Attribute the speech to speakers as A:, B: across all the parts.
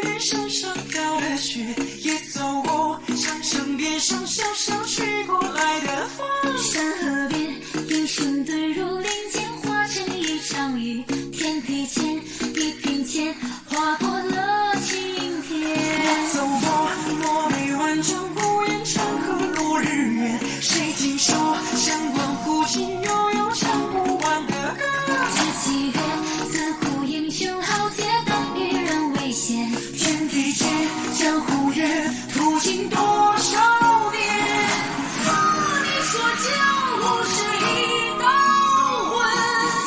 A: 点身上飘的雪，也走过像身边上小小吹过来的风。
B: 山河边，英雄队如林间化成一场雨，天地间一品鉴划破了青天。
A: 我走过墨梅万丈不言长河落日圆，谁听说相关湖景悠悠唱不完的歌。
B: 知其月，自古英雄豪杰等与人为险，
A: 天地间江湖月，途经多少年。
B: 你说江湖是一道魂，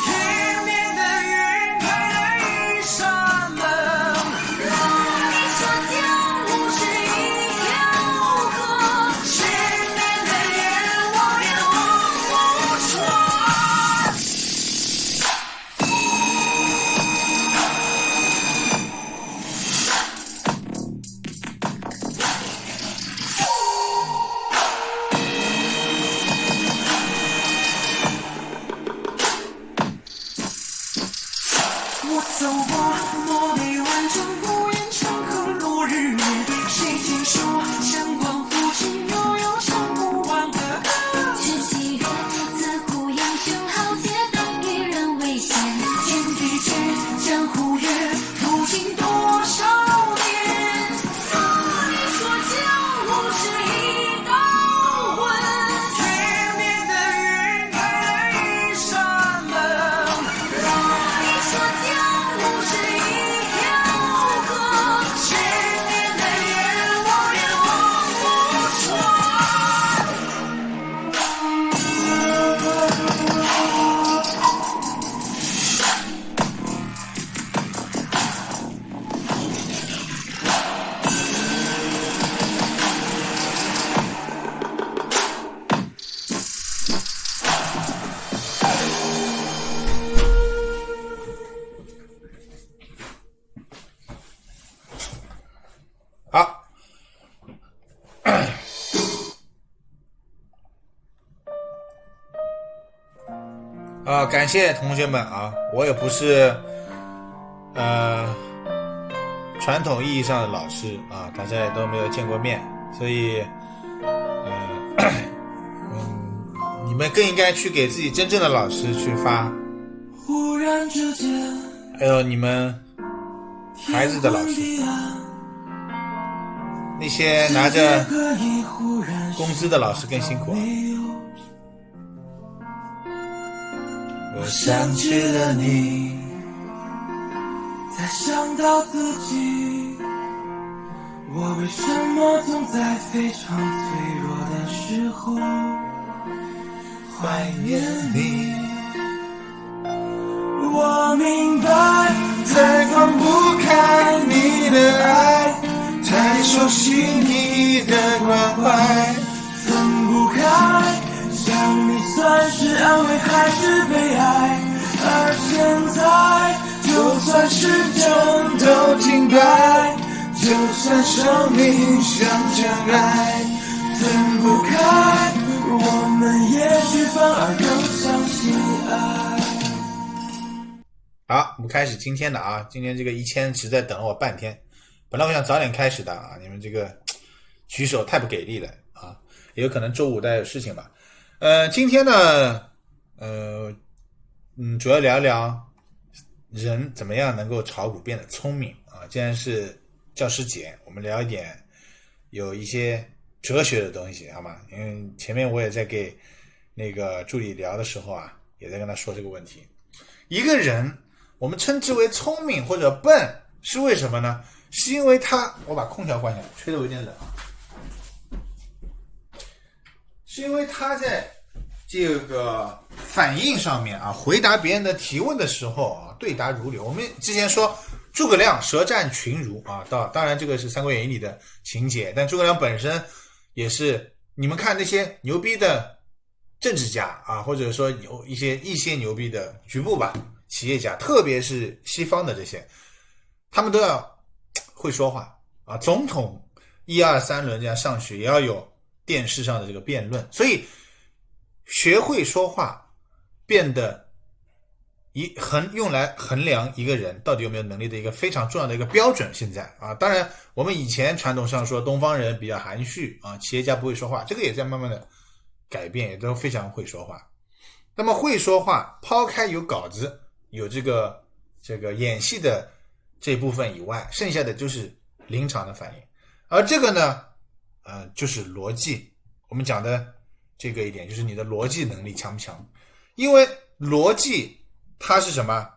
A: 天边的云开了一扇门。
B: 你说江湖是一条河，
A: 前面的夜我也望不穿。我走过墨梅万丈不言长河落日圆，谁听说相关湖景悠悠唱不完的歌。
B: 知其月，自古英雄豪杰等与人为险，
A: 天地间江湖月，途经多少年。
B: 你说江湖是一道魂，
A: 天边的云开了一扇门。
B: 你说江湖是一条河，
A: 前面的夜我也望不穿。
C: 好，感谢同学们啊，我也不是传统意义上的老师啊，大家也都没有见过面，所以你们更应该去给自己真正的老师去发，
A: 忽然之间，
C: 还有你们孩子的老师，那些拿着工资的老师更辛苦啊。
A: 我想起了你，才想到自己，我为什么总在非常脆弱的时候怀念你。我明白，再放不开你的爱，太熟悉你的关怀，分不开，想你算是安慰还是悲哀？而现在，就算时针都停摆，就算生命像尘埃，分不开，我们也许反而更相信爱。
C: 好，我们开始今天的啊，今天这个1000实在等了我半天，本来我想早点开始的啊，你们这个举手太不给力了啊，也有可能周五大家有事情吧。今天呢，主要聊一聊人怎么样能够炒股变得聪明啊。既然是教师节，我们聊一点有一些哲学的东西，好吗？因为前面我也在给那个助理聊的时候啊，也在跟他说这个问题。一个人我们称之为聪明或者笨，是为什么呢？是因为我把空调关下来，吹得我有点冷啊。是因为他在这个反应上面啊，回答别人的提问的时候啊，对答如流。我们之前说诸葛亮舌战群儒啊，当然这个是《三国演义》里的情节，但诸葛亮本身也是，你们看那些牛逼的政治家啊，或者说有一些牛逼的局部吧企业家，特别是西方的这些，他们都要会说话啊，总统1、2、3轮这样上去，也要有电视上的这个辩论，所以学会说话变得用来衡量一个人到底有没有能力的一个非常重要的一个标准。现在啊，当然我们以前传统上说东方人比较含蓄啊，企业家不会说话，这个也在慢慢的改变，也都非常会说话。那么会说话，抛开有稿子有这个演戏的这部分以外，剩下的就是临场的反应。而这个呢就是逻辑，我们讲的这个一点就是你的逻辑能力强不强。因为逻辑它是什么？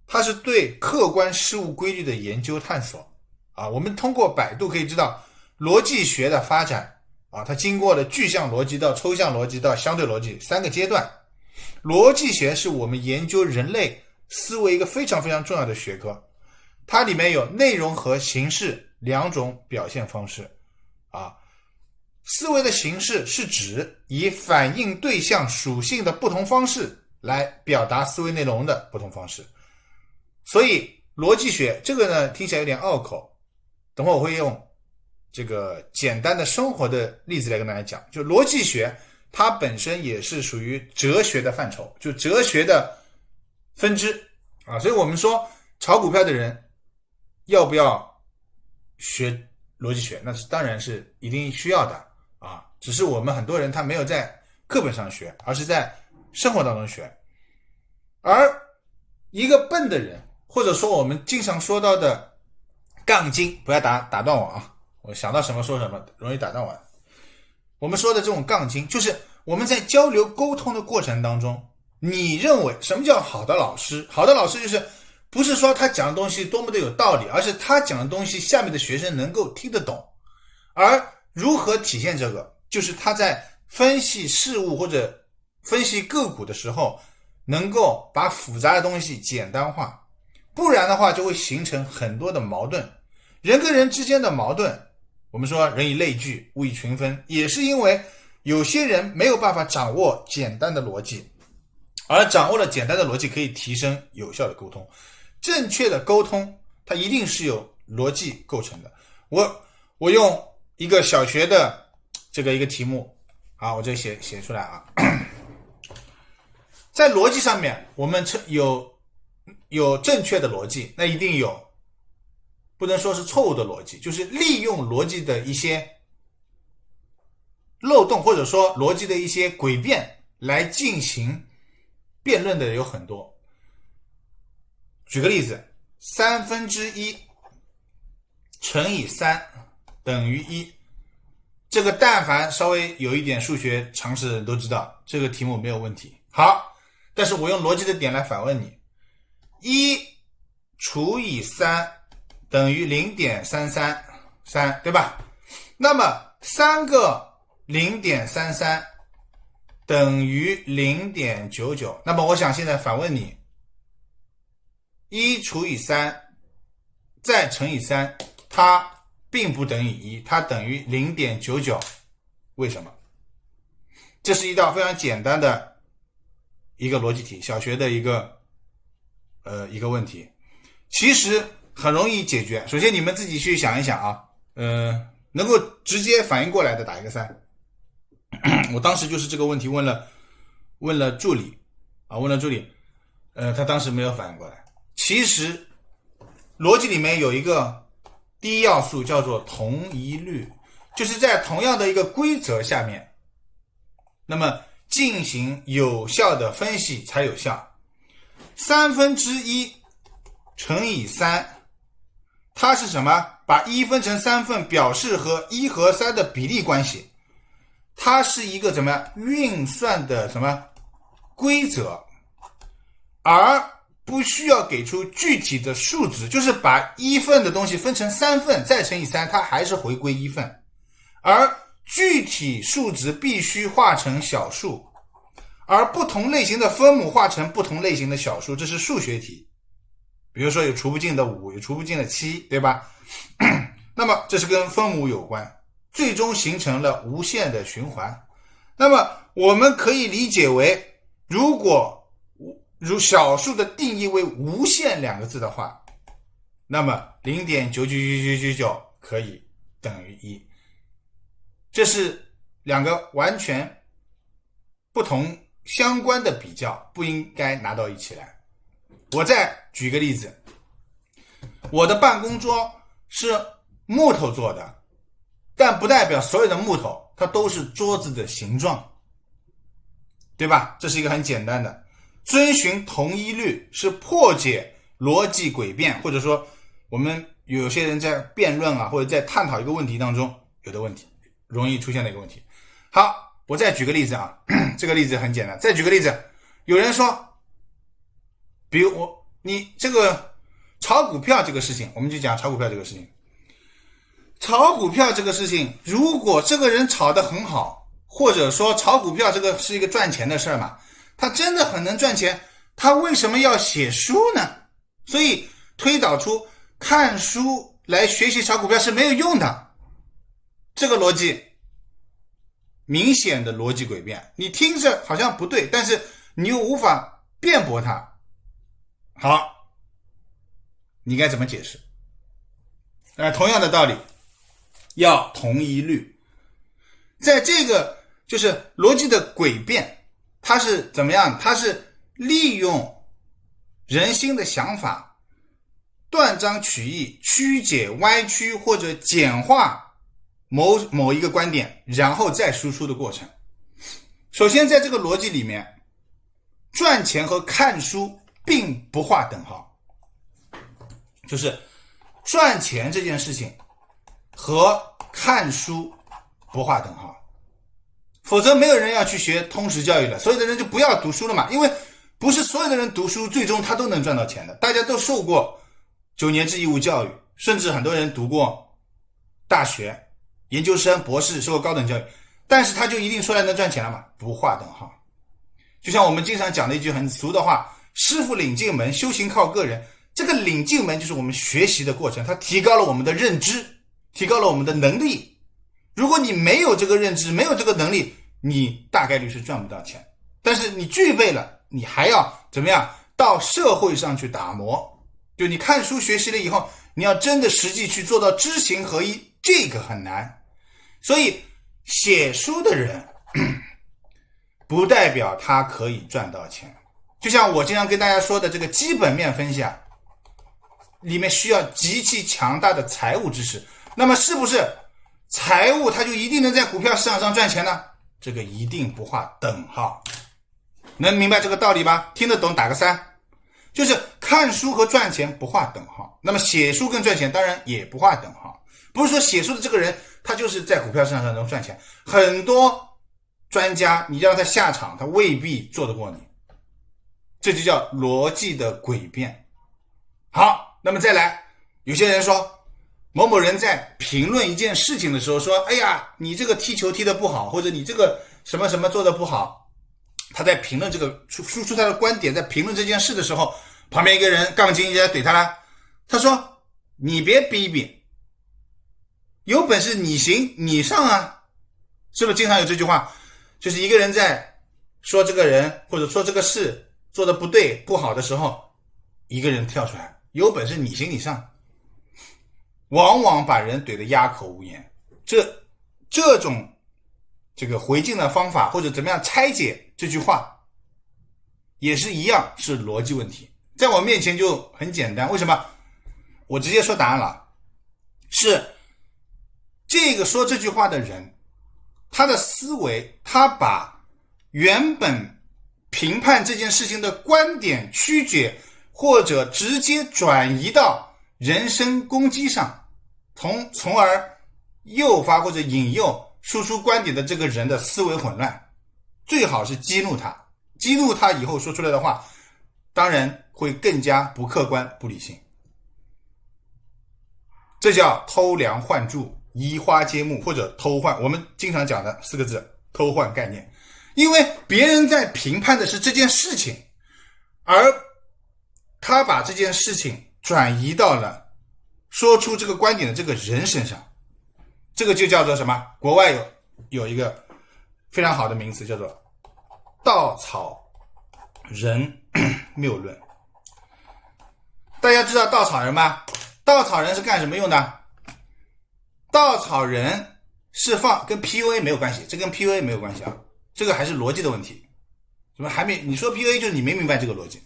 C: 它是对客观事物规律的研究探索啊。我们通过百度可以知道逻辑学的发展啊，它经过了具象逻辑到抽象逻辑到相对逻辑3个阶段。逻辑学是我们研究人类思维一个非常非常重要的学科，它里面有内容和形式2种表现方式啊。思维的形式是指以反映对象属性的不同方式来表达思维内容的不同方式。所以逻辑学这个呢听起来有点拗口，等会我会用这个简单的生活的例子来跟大家讲。就逻辑学它本身也是属于哲学的范畴，就哲学的分支啊。所以我们说炒股票的人要不要学逻辑学，那是当然是一定需要的啊。只是我们很多人他没有在课本上学，而是在生活当中学。而一个笨的人，或者说我们经常说到的杠精，不要打断我啊，我想到什么说什么，容易打断我。我们说的这种杠精，就是我们在交流沟通的过程当中，你认为什么叫好的老师？好的老师就是不是说他讲的东西多么的有道理，而是他讲的东西下面的学生能够听得懂。而如何体现这个，就是他在分析事物或者分析个股的时候，能够把复杂的东西简单化，不然的话就会形成很多的矛盾。人跟人之间的矛盾，我们说人以类聚，物以群分，也是因为有些人没有办法掌握简单的逻辑，而掌握了简单的逻辑可以提升有效的沟通。正确的沟通它一定是由逻辑构成的。我用一个小学的这个一个题目啊，我这写出来啊。在逻辑上面我们有正确的逻辑，那一定有不能说是错误的逻辑，就是利用逻辑的一些漏洞，或者说逻辑的一些诡辩来进行辩论的有很多。举个例子，1/3乘以3等于1，这个但凡稍微有一点数学常识的人都知道，这个题目没有问题。好，但是我用逻辑的点来反问你，1除以3等于 0.333， 对吧？那么3个 0.33 等于 0.99， 那么我想现在反问你，1除以3再乘以3，它并不等于1，它等于 0.99， 为什么？这是一道非常简单的一个逻辑题，小学的一个问题，其实很容易解决。首先你们自己去想一想啊，能够直接反应过来的打一个3。我当时就是这个问题问了助理啊，他当时没有反应过来。其实逻辑里面有一个第一要素叫做同一律，就是在同样的一个规则下面，那么进行有效的分析才有效。1/3乘以3，它是什么？把1分成3份，表示和1和3的比例关系。它是一个怎么样运算的什么规则，而不需要给出具体的数值，就是把1份的东西分成3份再乘以3，它还是回归1份，而具体数值必须化成小数，而不同类型的分母化成不同类型的小数，这是数学题。比如说有除不尽的5，有除不尽的7，对吧？那么这是跟分母有关，最终形成了无限的循环。那么我们可以理解为，如小数的定义为无限2个字的话，那么 0.99999 可以等于1。这是2个完全不同相关的比较，不应该拿到一起来。我再举个例子，我的办公桌是木头做的，但不代表所有的木头它都是桌子的形状，对吧？这是一个很简单的。遵循同一律是破解逻辑诡辩，或者说我们有些人在辩论啊，或者在探讨一个问题当中有的问题容易出现的一个问题。好，我再举个例子啊，这个例子很简单。再举个例子，有人说，比如你这个炒股票这个事情，我们就讲炒股票这个事情。炒股票这个事情，如果这个人炒得很好，或者说炒股票这个是一个赚钱的事嘛，他真的很能赚钱，他为什么要写书呢？所以推导出看书来学习炒股票是没有用的。这个逻辑明显的逻辑诡辩，你听着好像不对，但是你又无法辩驳它。好，你该怎么解释？同样的道理，要同一律。在这个就是逻辑的诡辩，它是怎么样？它是利用人心的想法，断章取义，曲解歪曲或者简化某一个观点，然后再输出的过程。首先在这个逻辑里面，赚钱和看书并不划等号，就是赚钱这件事情和看书不划等号，否则没有人要去学通识教育了，所有的人就不要读书了嘛。因为不是所有的人读书最终他都能赚到钱的，大家都受过9年制义务教育，甚至很多人读过大学、研究生、博士，受过高等教育，但是他就一定出来能赚钱了吗？不划等号。就像我们经常讲的一句很俗的话，师傅领进门，修行靠个人。这个领进门就是我们学习的过程，它提高了我们的认知，提高了我们的能力。如果你没有这个认知，没有这个能力，你大概率是赚不到钱。但是你具备了，你还要怎么样？到社会上去打磨。就你看书学习了以后，你要真的实际去做到知行合一，这个很难。所以写书的人不代表他可以赚到钱。就像我经常跟大家说的这个基本面分析啊，里面需要极其强大的财务知识。那么是不是财务它就一定能在股票市场上赚钱呢？这个一定不划等号。能明白这个道理吗？听得懂打个3。就是看书和赚钱不划等号，那么写书跟赚钱当然也不划等号。不是说写书的这个人他就是在股票市场上能赚钱，很多专家你让他下场他未必做得过你，这就叫逻辑的诡辩。好，那么再来，有些人说某某人在评论一件事情的时候说，哎呀，你这个踢球踢得不好，或者你这个什么什么做得不好，他在评论这个输出他的观点，在评论这件事的时候，旁边一个人杠精一下怼他了，他说你别逼逼，有本事你行你上啊。是不是经常有这句话？就是一个人在说这个人或者说这个事做得不对不好的时候，一个人跳出来，有本事你行你上，往往把人怼得哑口无言。这种这个回敬的方法，或者怎么样拆解这句话，也是一样是逻辑问题。在我面前就很简单，为什么？我直接说答案了，是这个说这句话的人，他的思维，他把原本评判这件事情的观点曲解，或者直接转移到人身攻击上，从而诱发或者引诱输出观点的这个人的思维混乱。最好是激怒他，激怒他以后说出来的话，当然会更加不客观不理性。这叫偷梁换柱，移花接木，或者偷换，我们经常讲的4个字，偷换概念。因为别人在评判的是这件事情，而他把这件事情转移到了说出这个观点的这个人身上，这个就叫做什么？国外有一个非常好的名词叫做稻草人谬论。大家知道稻草人吗？稻草人是干什么用的？稻草人是跟 PUA 没有关系，这跟 PUA 没有关系啊，这个还是逻辑的问题。怎么还没？你说 PUA 就是你没明白这个逻辑。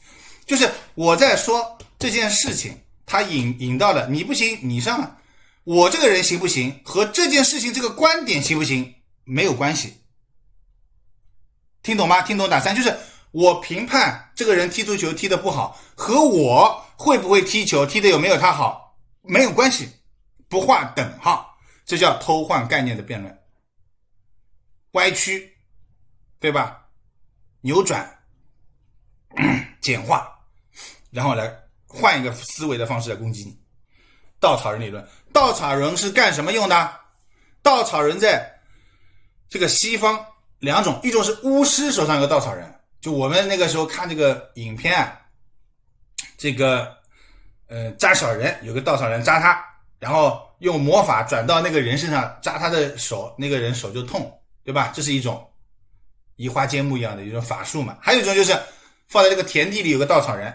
C: 就是我在说这件事情，他引到了你不行你上啊，我这个人行不行和这件事情这个观点行不行没有关系，听懂吗？听懂打3，就是我评判这个人踢足球踢得不好和我会不会踢球踢得有没有他好没有关系，不划等号，这叫偷换概念的辩论，歪曲，对吧？扭转简化，然后来换一个思维的方式来攻击你。稻草人理论，稻草人是干什么用的？稻草人在这个西方2种，一种是巫师手上有个稻草人，就我们那个时候看这个影片啊，这个扎小人有个稻草人扎他，然后用魔法转到那个人身上扎他的手，那个人手就痛，对吧？这是一种移花接木一样的一种法术嘛。还有一种就是放在这个田地里有个稻草人，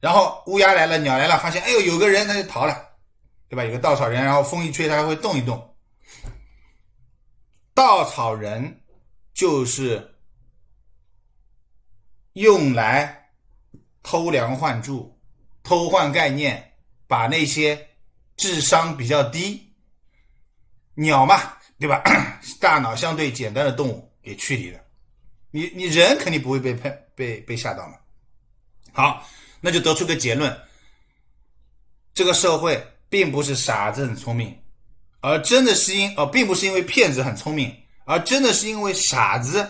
C: 然后乌鸦来了鸟来了，发现哎呦有个人，他就逃了，对吧？有个稻草人，然后风一吹他还会动一动。稻草人就是用来偷梁换柱、偷换概念，把那些智商比较低鸟嘛，对吧？大脑相对简单的动物给驱离了。你人肯定不会被吓到嘛。好，那就得出个结论，这个社会并不是傻子很聪明，而真的是并不是因为骗子很聪明，而真的是因为傻子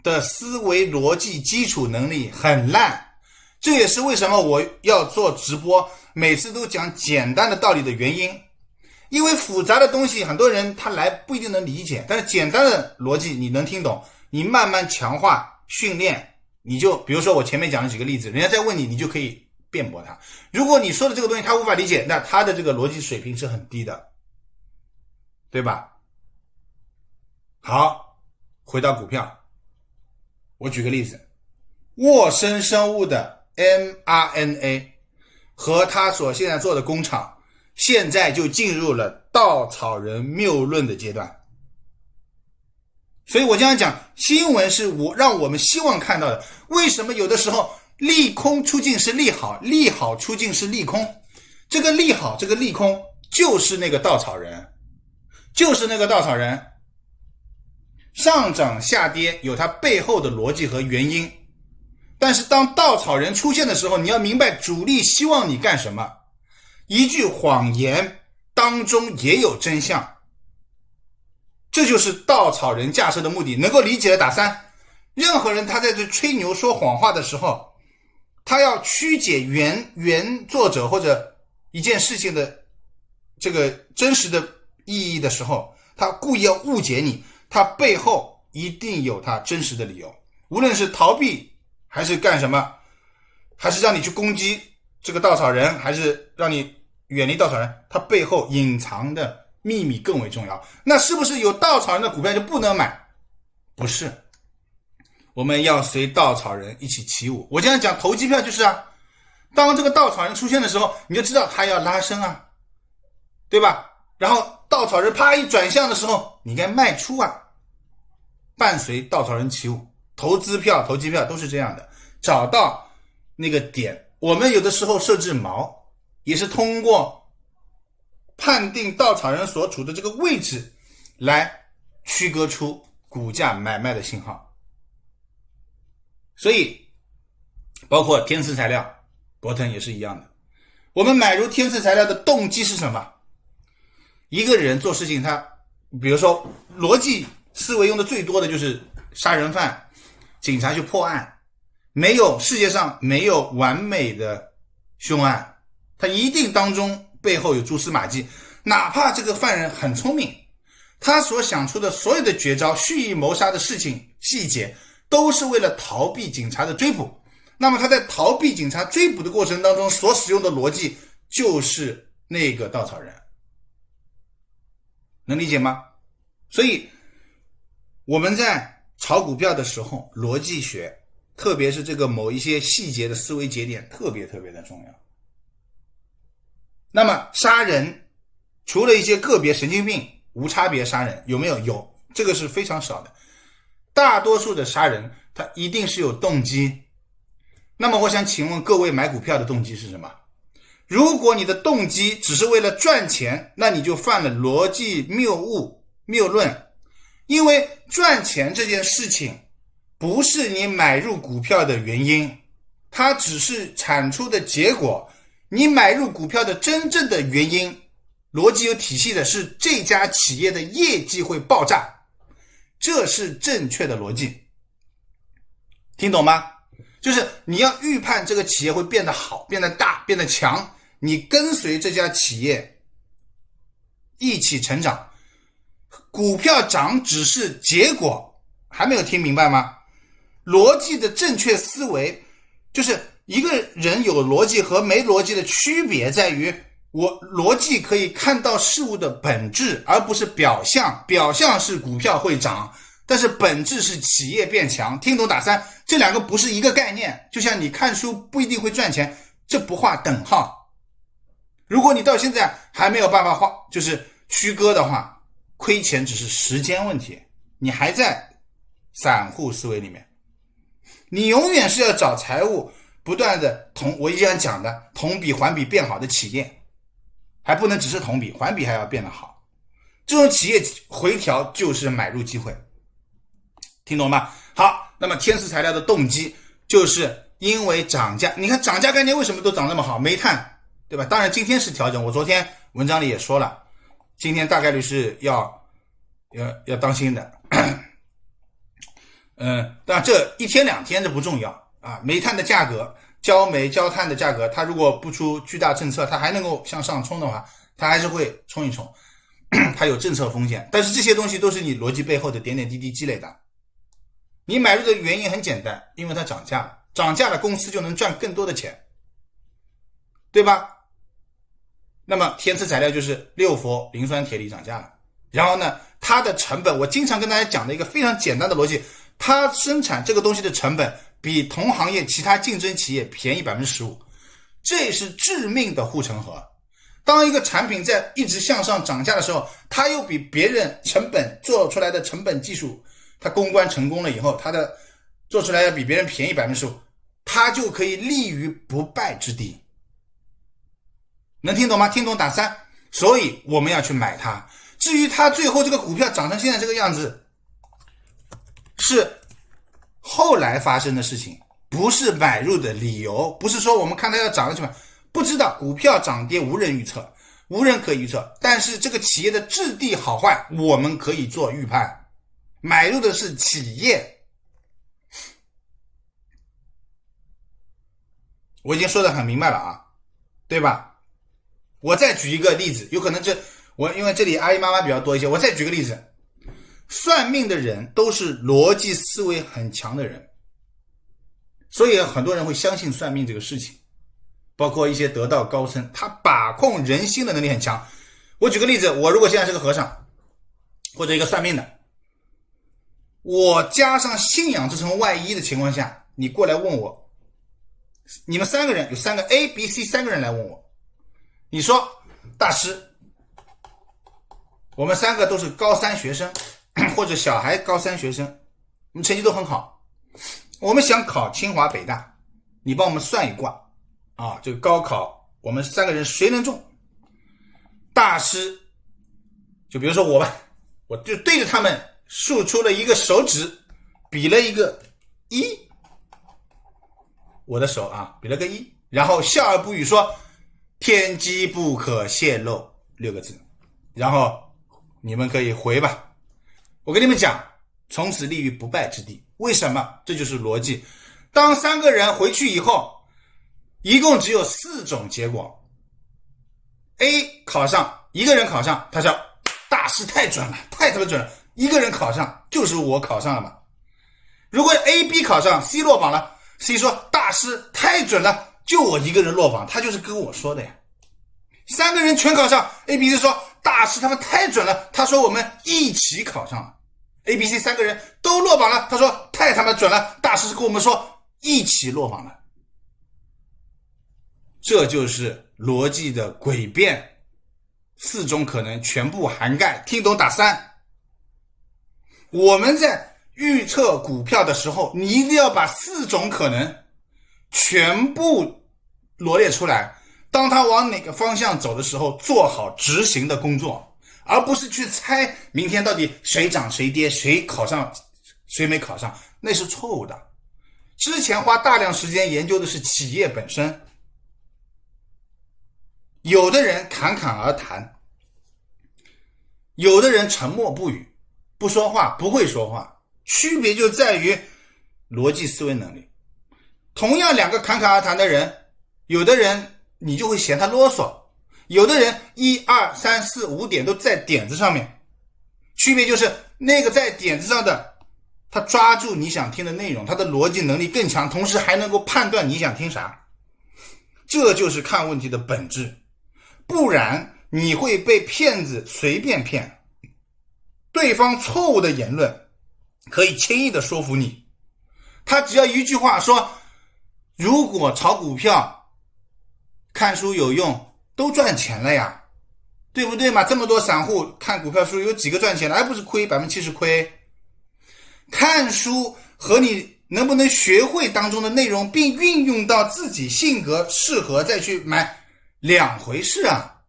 C: 的思维逻辑基础能力很烂。这也是为什么我要做直播，每次都讲简单的道理的原因。因为复杂的东西很多人他来不一定能理解，但是简单的逻辑你能听懂，你慢慢强化训练，你就比如说我前面讲了几个例子，人家在问你，你就可以辩驳他。如果你说的这个东西他无法理解，那他的这个逻辑水平是很低的，对吧？好，回到股票，我举个例子，沃生生物的 mRNA 和他所现在做的工厂现在就进入了稻草人谬论的阶段。所以我经常讲，新闻是让我们希望看到的。为什么有的时候利空出尽是利好，利好出尽是利空？这个利好，这个利空就是那个稻草人，就是那个稻草人。上涨下跌有它背后的逻辑和原因，但是当稻草人出现的时候，你要明白主力希望你干什么。一句谎言当中也有真相，这就是稻草人架设的目的。能够理解的打3。任何人他在这吹牛说谎话的时候，他要曲解原作者或者一件事情的这个真实的意义的时候，他故意要误解你，他背后一定有他真实的理由，无论是逃避还是干什么，还是让你去攻击这个稻草人，还是让你远离稻草人，他背后隐藏的秘密更为重要。那是不是有稻草人的股票就不能买？不是，我们要随稻草人一起起舞。我经常讲投机票就是啊，当这个稻草人出现的时候，你就知道他要拉升啊，对吧？然后稻草人啪一转向的时候，你应该卖出啊，伴随稻草人起舞。投资票、投机票都是这样的，找到那个点。我们有的时候设置锚，也是通过判定稻草人所处的这个位置来区隔出股价买卖的信号。所以包括天赐材料，博腾也是一样的。我们买入天赐材料的动机是什么？一个人做事情，他比如说逻辑思维用的最多的就是杀人犯，警察去破案，世界上没有完美的凶案，他一定当中背后有蛛丝马迹。哪怕这个犯人很聪明，他所想出的所有的绝招、蓄意谋杀的事情细节，都是为了逃避警察的追捕。那么他在逃避警察追捕的过程当中所使用的逻辑，就是那个稻草人。能理解吗？所以我们在炒股票的时候，逻辑学，特别是这个某一些细节的思维节点特别的重要。那么杀人，除了一些个别神经病无差别杀人，有没有？有，这个是非常少的。大多数的杀人他一定是有动机，那么我想请问各位买股票的动机是什么？如果你的动机只是为了赚钱，那你就犯了逻辑谬误、谬论。因为赚钱这件事情不是你买入股票的原因，它只是产出的结果。你买入股票的真正的原因，逻辑有体系的是这家企业的业绩会爆炸，这是正确的逻辑。听懂吗？就是你要预判这个企业会变得好、变得大、变得强，你跟随这家企业一起成长。股票涨只是结果，还没有听明白吗？逻辑的正确思维，就是一个人有逻辑和没逻辑的区别在于，我逻辑可以看到事物的本质，而不是表象。表象是股票会涨，但是本质是企业变强。听懂打3，这两个不是一个概念。就像你看书不一定会赚钱，这不画等号。如果你到现在还没有办法就是区隔的话，亏钱只是时间问题，你还在散户思维里面。你永远是要找财务不断的我依然讲的同比环比变好的企业，还不能只是同比，环比还要变得好。这种企业回调就是买入机会，听懂吗？好，那么天赐材料的动机就是因为涨价。你看涨价概念为什么都涨那么好？煤炭，对吧？当然今天是调整，我昨天文章里也说了，今天大概率是要当心的。当然这一天两天这不重要啊。煤炭的价格，焦煤焦炭的价格，它如果不出巨大政策，它还能够向上冲的话，它还是会冲一冲，它有政策风险。但是这些东西都是你逻辑背后的点点滴滴积累的。你买入的原因很简单，因为它涨价了，涨价了公司就能赚更多的钱，对吧？那么天赐材料就是六氟磷酸铁锂涨价了，然后呢，它的成本，我经常跟大家讲的一个非常简单的逻辑，它生产这个东西的成本比同行业其他竞争企业便宜 15%， 这是致命的护城河。当一个产品在一直向上涨价的时候，它又比别人成本做出来的成本技术，它公关成功了以后，它的做出来要比别人便宜 15%， 它就可以立于不败之地。能听懂吗？听懂打3。所以我们要去买它。至于它最后这个股票涨成现在这个样子，是后来发生的事情，不是买入的理由。不是说我们看它要涨了去买，不知道，股票涨跌无人预测，无人可以预测，但是这个企业的质地好坏我们可以做预判。买入的是企业。我已经说得很明白了啊，对吧？我再举一个例子，有可能因为这里阿姨妈妈比较多一些，我再举个例子。算命的人都是逻辑思维很强的人，所以很多人会相信算命这个事情，包括一些得道高僧，他把控人心的能力很强。我举个例子，我如果现在是个和尚或者一个算命的，我加上信仰这层外衣的情况下，你过来问我，你们3个人有3个 A、B、C 3个人来问我，你说大师，我们3个都是高3学生，或者小孩高3学生，我们成绩都很好，我们想考清华北大，你帮我们算一卦啊，这个高考我们3个人谁能中？大师就比如说我吧，我就对着他们竖出了一个手指，比了一个1，我的手啊比了个1，然后笑而不语说天机不可泄露6个字，然后你们可以回吧。我跟你们讲，从此立于不败之地。为什么？这就是逻辑。当3个人回去以后，一共只有4种结果。A 考上，一个人考上，他说大师太准了，太他妈准了，一个人考上就是我考上了嘛。如果 A、B 考上， C 落榜了， C 说大师太准了，就我一个人落榜，他就是跟我说的呀。3个人全考上， A、B、C 说大师他们太准了，他说我们一起考上了。 A、B、C 3个人都落榜了，他说太他妈准了，大师跟我们说一起落榜了。这就是逻辑的诡辩，4种可能全部涵盖，听懂打3。我们在预测股票的时候，你一定要把4种可能全部罗列出来，当他往哪个方向走的时候，做好执行的工作，而不是去猜明天到底谁涨谁跌，谁考上谁没考上，那是错误的。之前花大量时间研究的是企业本身，有的人侃侃而谈，有的人沉默不语，不说话，不会说话，区别就在于逻辑思维能力。同样两个侃侃而谈的人，有的人你就会嫌他啰嗦，有的人1、2、3、4、5点都在点子上面，区别就是那个在点子上的，他抓住你想听的内容，他的逻辑能力更强，同时还能够判断你想听啥。这就是看问题的本质，不然你会被骗子随便骗。对方错误的言论可以轻易的说服你，他只要一句话说，如果炒股票看书有用，都赚钱了呀，对不对嘛？这么多散户看股票书，有几个赚钱了？还不是亏70%亏。看书和你能不能学会当中的内容，并运用到自己性格适合再去买，两回事啊。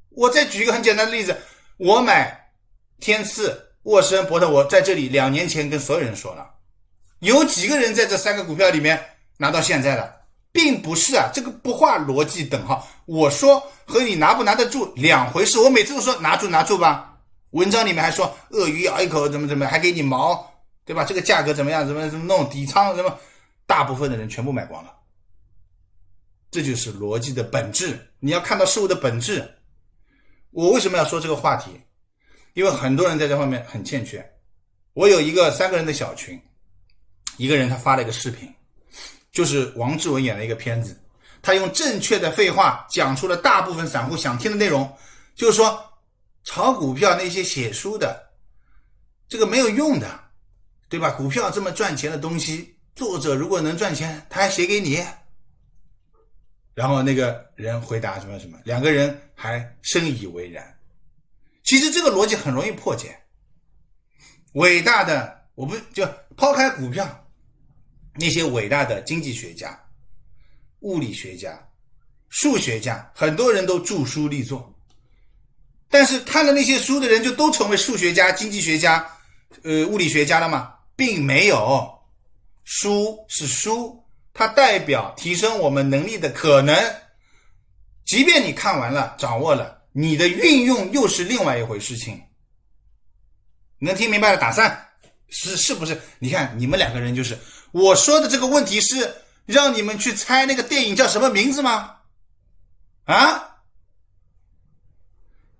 C: 我再举一个很简单的例子，我买天赐、沃森、伯特，我在这里2年前跟所有人说了，有几个人在这3个股票里面拿到现在的？并不是啊，这个不画逻辑等号。我说和你拿不拿得住两回事，我每次都说拿住吧，文章里面还说鳄鱼咬一口怎么还给你毛，对吧？这个价格怎么样，怎么弄底仓，怎么大部分的人全部买光了。这就是逻辑的本质，你要看到事物的本质。我为什么要说这个话题？因为很多人在这方面很欠缺。我有一个3个人的小群，一个人他发了一个视频，就是王志文演的一个片子，他用正确的废话讲出了大部分散户想听的内容，就是说炒股票那些写书的这个没有用的，对吧？股票这么赚钱的东西，作者如果能赚钱他还写给你。然后那个人回答什么什么，2个人还深以为然。其实这个逻辑很容易破解。伟大的，我不就抛开股票，那些伟大的经济学家、物理学家、数学家，很多人都著书立作，但是看了那些书的人就都成为数学家、经济学家、物理学家了吗？并没有。书是书，它代表提升我们能力的可能，即便你看完了掌握了，你的运用又是另外一回事情。你能听明白了打3，是不是？你看你们2个人，就是我说的这个问题是让你们去猜那个电影叫什么名字吗？啊？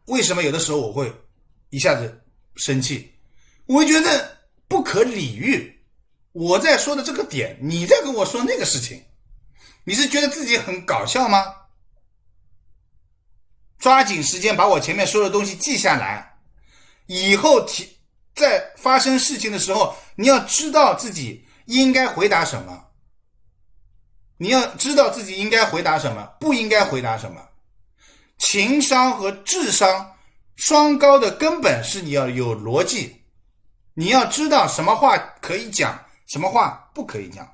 C: 为什么有的时候我会一下子生气？我会觉得不可理喻。我在说的这个点，你在跟我说那个事情，你是觉得自己很搞笑吗？抓紧时间把我前面说的东西记下来，以后在发生事情的时候，你要知道自己应该回答什么，你要知道自己应该回答什么，不应该回答什么。情商和智商双高的根本是你要有逻辑，你要知道什么话可以讲，什么话不可以讲，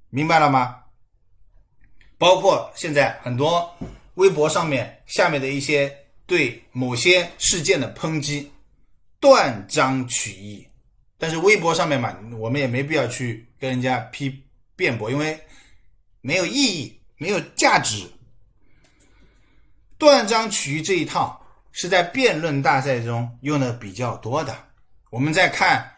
C: 明白了吗？包括现在很多微博上面下面的一些对某些事件的抨击，断章取义。但是微博上面嘛，我们也没必要去跟人家辩驳，因为没有意义，没有价值。断章取义这一套是在辩论大赛中用的比较多的。我们在看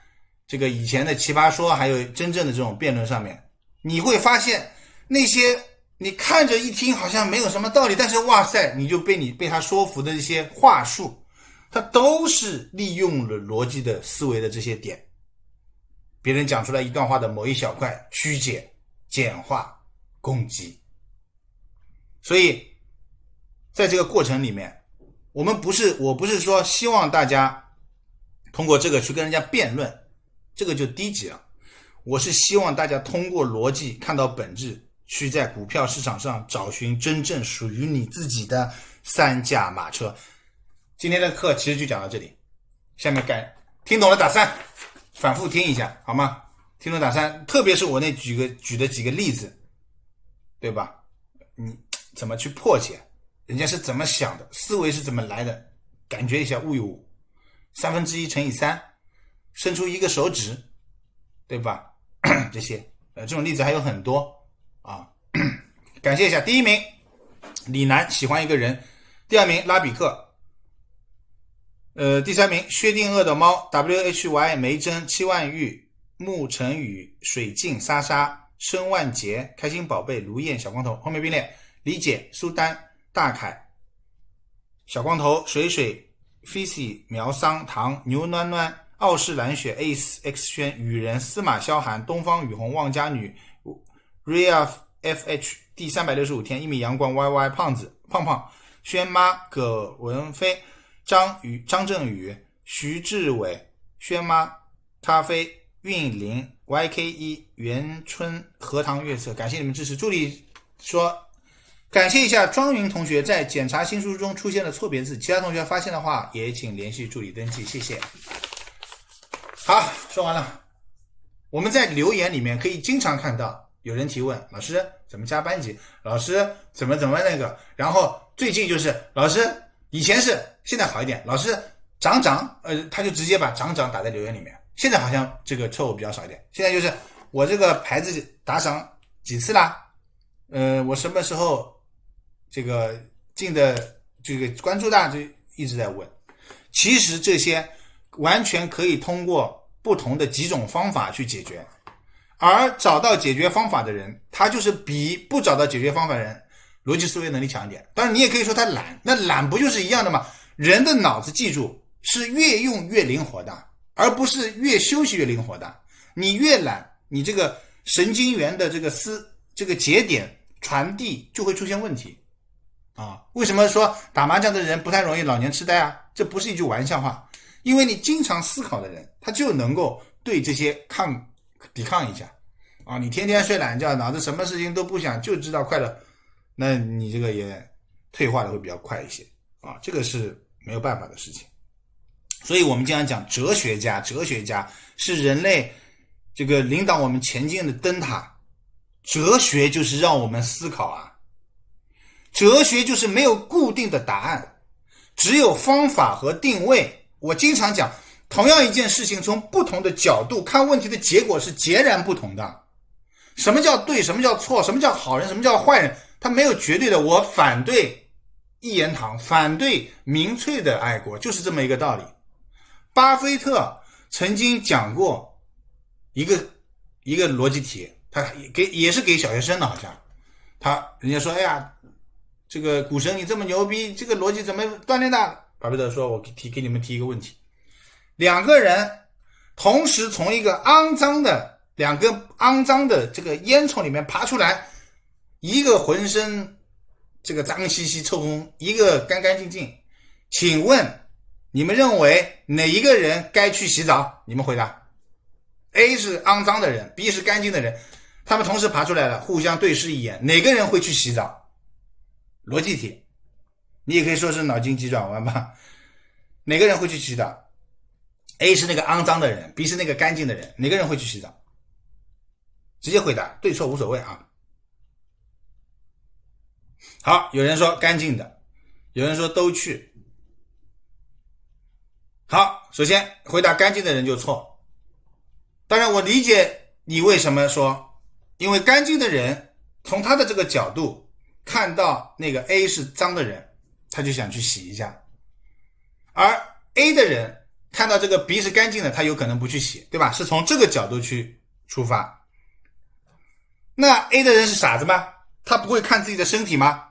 C: 这个以前的奇葩说，还有真正的这种辩论上面，你会发现那些你看着一听好像没有什么道理，但是哇塞，你就被他说服的一些话术，它都是利用了逻辑的思维的这些点。别人讲出来一段话的某一小块，曲解、简化、攻击。所以在这个过程里面，我不是说希望大家通过这个去跟人家辩论，这个就低级了。我是希望大家通过逻辑看到本质，去在股票市场上找寻真正属于你自己的3驾马车。今天的课其实就讲到这里，下面听懂了打3，反复听一下好吗？听众打3，特别是我那举的几个例子，对吧？你怎么去破解？人家是怎么想的？思维是怎么来的？感觉一下物与物，1/3乘以3，伸出一个手指，对吧？这些这种例子还有很多啊。感谢一下，第1名李楠喜欢一个人，第2名拉比克，第3名薛定谔的猫 WHY 梅珍7万玉沐晨宇水镜莎莎申万杰开心宝贝卢燕小光头，后面并列李姐苏丹大凯小光头水水 Fisi 苗桑唐牛暖暖傲视蓝雪 Ace X 轩雨人司马萧寒东方雨红旺家女 Ria FH 第365天1米阳光 YY 胖子胖胖轩妈葛文飞张振宇徐志伟轩妈咖啡韵林 YK1 元春荷塘月色，感谢你们支持。助理说感谢一下庄云同学在检查新书中出现了错别字，其他同学发现的话也请联系助理登记，谢谢。好，说完了。我们在留言里面可以经常看到有人提问，老师怎么加班级，老师怎么那个，然后最近就是老师以前是，现在好一点，老师涨他就直接把涨打在留言里面，现在好像这个错误比较少一点，现在就是我这个牌子打赏几次啦，我什么时候这个进的这个关注大就一直在问。其实这些完全可以通过不同的几种方法去解决，而找到解决方法的人，他就是比不找到解决方法的人逻辑思维能力强一点。当然你也可以说他懒，那懒不就是一样的吗？人的脑子记住是越用越灵活的，而不是越休息越灵活的。你越懒，你这个神经元的这个节点传递就会出现问题啊。为什么说打麻将的人不太容易老年痴呆啊？这不是一句玩笑话，因为你经常思考的人，他就能够对这些抵抗一下啊。你天天睡懒觉，脑子什么事情都不想，就知道快乐，那你这个也退化的会比较快一些啊，这个是没有办法的事情。所以我们经常讲哲学家是人类这个领导我们前进的灯塔，哲学就是让我们思考啊，哲学就是没有固定的答案，只有方法和定位。我经常讲，同样一件事情从不同的角度看问题的结果是截然不同的。什么叫对，什么叫错，什么叫好人，什么叫坏人，它没有绝对的。我反对一言堂，反对民粹的爱国，就是这么一个道理。巴菲特曾经讲过一个逻辑题，他也是给小学生的，好像人家说哎呀，这个股神你这么牛逼，这个逻辑怎么锻炼的？巴菲特说我给你们提一个问题，两个人同时从两个肮脏的这个烟囱里面爬出来，一个浑身这个脏兮兮臭烘，一个干干净净，请问你们认为哪一个人该去洗澡？你们回答。 A 是肮脏的人， B 是干净的人，他们同时爬出来了，互相对视一眼，哪个人会去洗澡？逻辑题，你也可以说是脑筋急转弯吧。哪个人会去洗澡？ A 是那个肮脏的人， B 是那个干净的人，哪个人会去洗澡？直接回答，对错无所谓啊。好，有人说干净的，有人说都去。好，首先回答干净的人就错。当然我理解你为什么说，因为干净的人从他的这个角度看到那个 A 是脏的人，他就想去洗一下，而 A 的人看到这个 B 是干净的，他有可能不去洗，对吧？是从这个角度去出发。那 A 的人是傻子吗？他不会看自己的身体吗？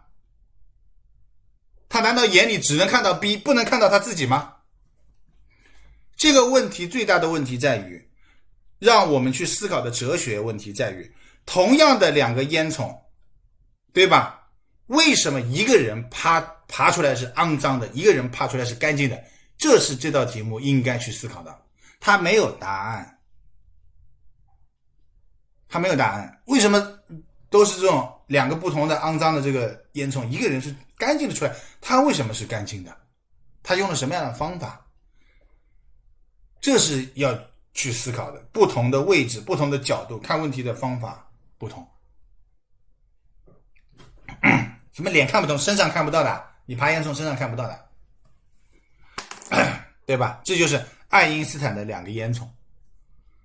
C: 他难道眼里只能看到 B， 不能看到他自己吗？这个问题最大的问题在于，让我们去思考的哲学问题在于，同样的两个烟囱，对吧？为什么一个人爬出来是肮脏的，一个人爬出来是干净的？这是这道题目应该去思考的。它没有答案，它没有答案。为什么都是这种两个不同的肮脏的这个烟囱，一个人是干净的出来，他为什么是干净的？他用了什么样的方法？这是要去思考的，不同的位置、不同的角度看问题的方法不同。什么脸看不懂，身上看不到的，你爬烟囱身上看不到的，对吧？这就是爱因斯坦的2个烟囱。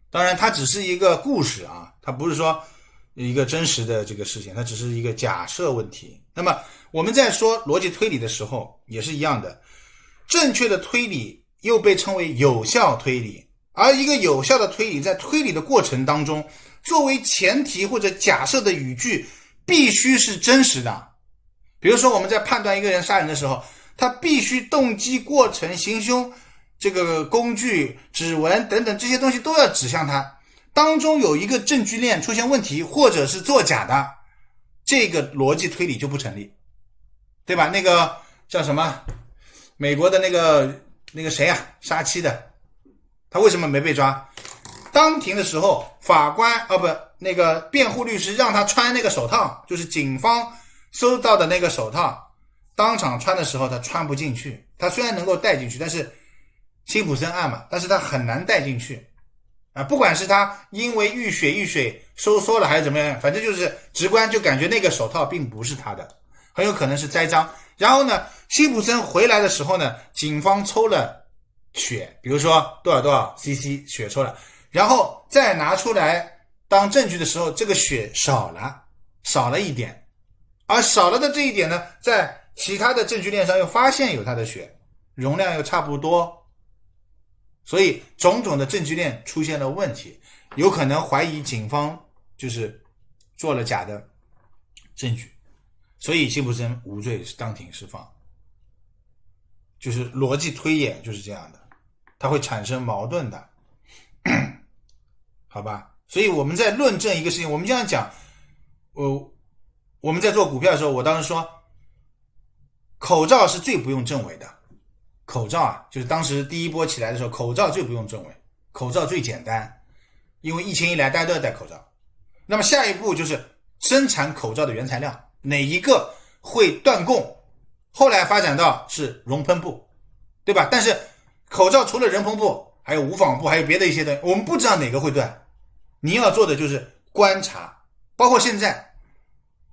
C: 当然它只是一个故事啊，它不是说一个真实的这个事情，它只是一个假设问题。那么我们在说逻辑推理的时候也是一样的，正确的推理又被称为有效推理，而一个有效的推理在推理的过程当中，作为前提或者假设的语句必须是真实的。比如说我们在判断一个人杀人的时候，他必须动机、过程、行凶、这个工具、指纹等等这些东西都要指向他，当中有一个证据链出现问题或者是作假的，这个逻辑推理就不成立，对吧？那个叫什么美国的那个谁啊，杀妻的，他为什么没被抓？当庭的时候法官那个辩护律师让他穿那个手套，就是警方收到的那个手套，当场穿的时候他穿不进去，他虽然能够戴进去，但是辛普森案嘛，但是他很难戴进去啊，不管是他因为遇水收缩了还是怎么样，反正就是直观就感觉那个手套并不是他的，很有可能是栽赃。然后呢，辛普森回来的时候呢，警方抽了血，比如说多少 cc 血抽了，然后再拿出来当证据的时候，这个血少了一点，而少了的这一点呢，在其他的证据链上又发现有他的血，容量又差不多，所以种种的证据链出现了问题，有可能怀疑警方就是做了假的证据，所以辛普森无罪当庭释放。就是逻辑推演就是这样的，它会产生矛盾的，好吧？所以我们在论证一个事情，我们这样讲，我们在做股票的时候，我当时说口罩是最不用证伪的，口罩啊，就是当时第一波起来的时候，口罩最不用证伪，口罩最简单，因为疫情一来大家都要戴口罩。那么下一步就是生产口罩的原材料哪一个会断供，后来发展到是熔喷布，对吧？但是口罩除了熔喷布还有无纺布还有别的一些东西，我们不知道哪个会断，你要做的就是观察，包括现在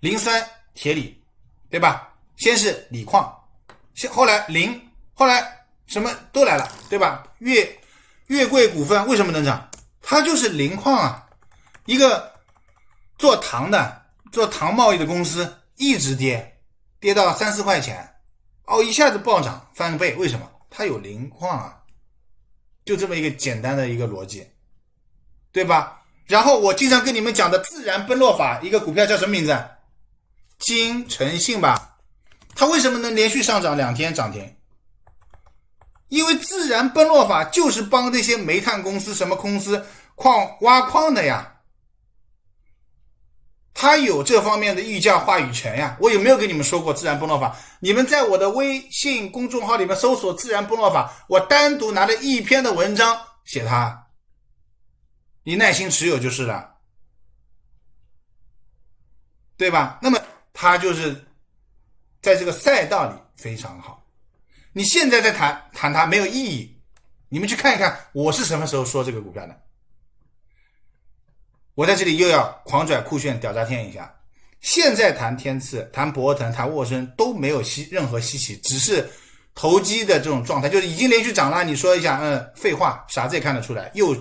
C: 磷酸铁锂，对吧？先是锂矿，后来磷，后来什么都来了，对吧？月桂股份为什么能涨？它就是磷矿啊。一个做糖贸易的公司一直跌到3-4块钱，一下子暴涨翻个倍，为什么？它有磷矿啊，就这么一个简单的一个逻辑，对吧？然后我经常跟你们讲的自然奔落法，一个股票叫什么名字？金诚信吧。它为什么能连续上涨2天涨停？因为自然奔落法就是帮那些煤炭公司什么公司挖矿的呀，他有这方面的议价话语权呀。我有没有跟你们说过自然奔落法？你们在我的微信公众号里面搜索自然奔落法，我单独拿了1篇的文章写它，你耐心持有就是了，对吧？那么它就是在这个赛道里非常好，你现在在谈它没有意义。你们去看一看我是什么时候说这个股票的。我在这里又要狂拽酷炫屌炸天一下，现在谈天赐、谈博腾、谈沃森都没有任何稀奇，只是投机的这种状态，就是已经连续涨了，你说一下废话，傻子也看得出来，又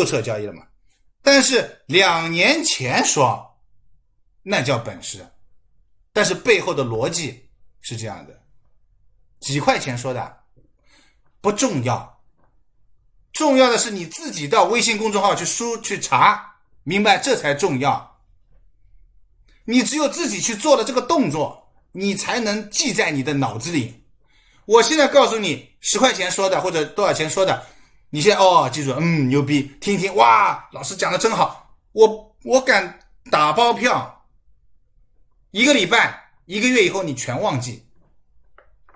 C: 撤交易了嘛。但是2年前说那叫本事，但是背后的逻辑是这样的，几块钱说的不重要，重要的是你自己到微信公众号去查，明白，这才重要。你只有自己去做了这个动作，你才能记在你的脑子里。我现在告诉你10块钱说的或者多少钱说的，你现在记住，牛逼，听一听，哇，老师讲的真好，我敢打包票，1个礼拜1个月以后你全忘记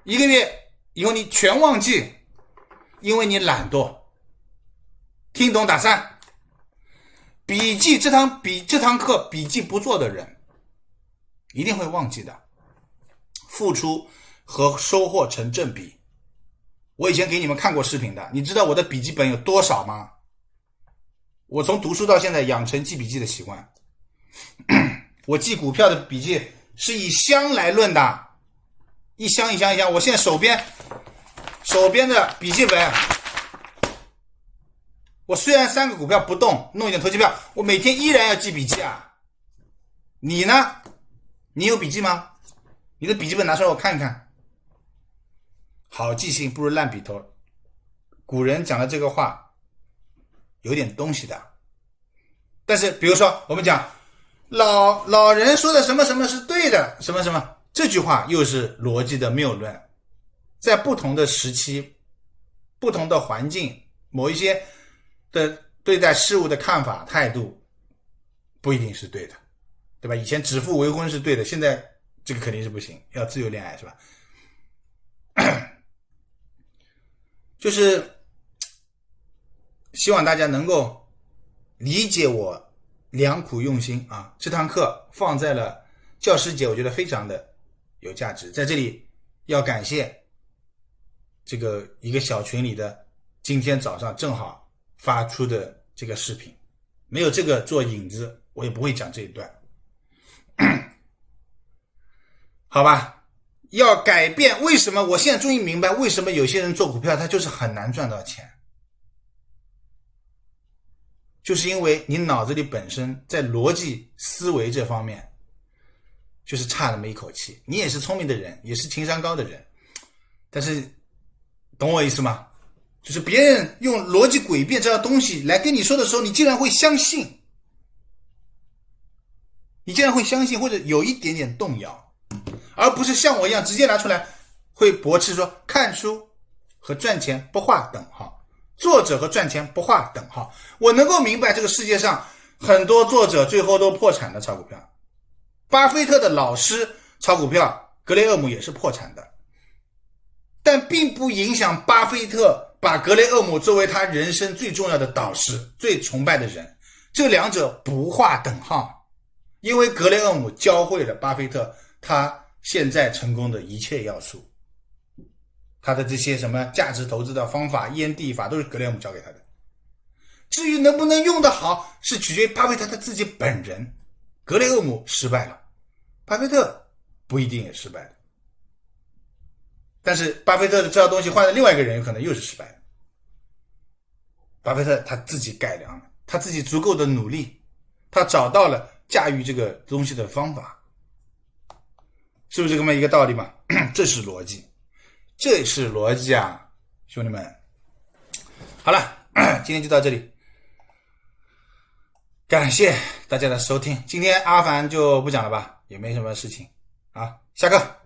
C: ，1个月以后你全忘记，因为你懒惰。听懂打3。笔记这堂课笔记不做的人一定会忘记的，付出和收获成正比。我以前给你们看过视频的，你知道我的笔记本有多少吗？我从读书到现在养成记笔记的习惯。我记股票的笔记是以箱来论的，一箱一箱一箱。我现在手边的笔记本，我虽然3个股票不动，弄一点投机票，我每天依然要记笔记啊。你呢？你有笔记吗？你的笔记本拿出来我看一看。好记性不如烂笔头。古人讲的这个话有点东西的。但是比如说我们讲老人说的什么什么是对的，什么什么，这句话又是逻辑的谬论。在不同的时期、不同的环境，某一些的对待事物的看法态度不一定是对的，对吧？以前指腹为婚是对的，现在这个肯定是不行，要自由恋爱，是吧？就是希望大家能够理解我良苦用心啊！这堂课放在了教师节，我觉得非常的有价值。在这里要感谢这个一个小群里的今天早上正好发出的这个视频，没有这个做引子，我也不会讲这一段。好吧，要改变。为什么我现在终于明白为什么有些人做股票他就是很难赚到钱，就是因为你脑子里本身在逻辑思维这方面就是差那么一口气。你也是聪明的人，也是情商高的人，但是懂我意思吗？就是别人用逻辑诡辩这样东西来跟你说的时候，你竟然会相信，或者有一点点动摇，而不是像我一样直接拿出来会驳斥说看书和赚钱不划等号，作者和赚钱不划等号。我能够明白这个世界上很多作者最后都破产的炒股票，巴菲特的老师炒股票，格雷厄姆也是破产的，但并不影响巴菲特把格雷厄姆作为他人生最重要的导师，最崇拜的人，这两者不划等号，因为格雷厄姆教会了巴菲特他现在成功的一切要素，他的这些什么价值投资的方法、烟蒂法都是格雷厄姆教给他的。至于能不能用得好，是取决于巴菲特他自己本人。格雷厄姆失败了，巴菲特不一定也失败了，但是巴菲特的这套东西换了另外一个人有可能又是失败的。巴菲特他自己改良了，他自己足够的努力，他找到了驾驭这个东西的方法，是不是这么一个道理嘛？这是逻辑，这是逻辑啊，兄弟们。好了，今天就到这里，感谢大家的收听。今天阿凡就不讲了吧，也没什么事情啊，下课。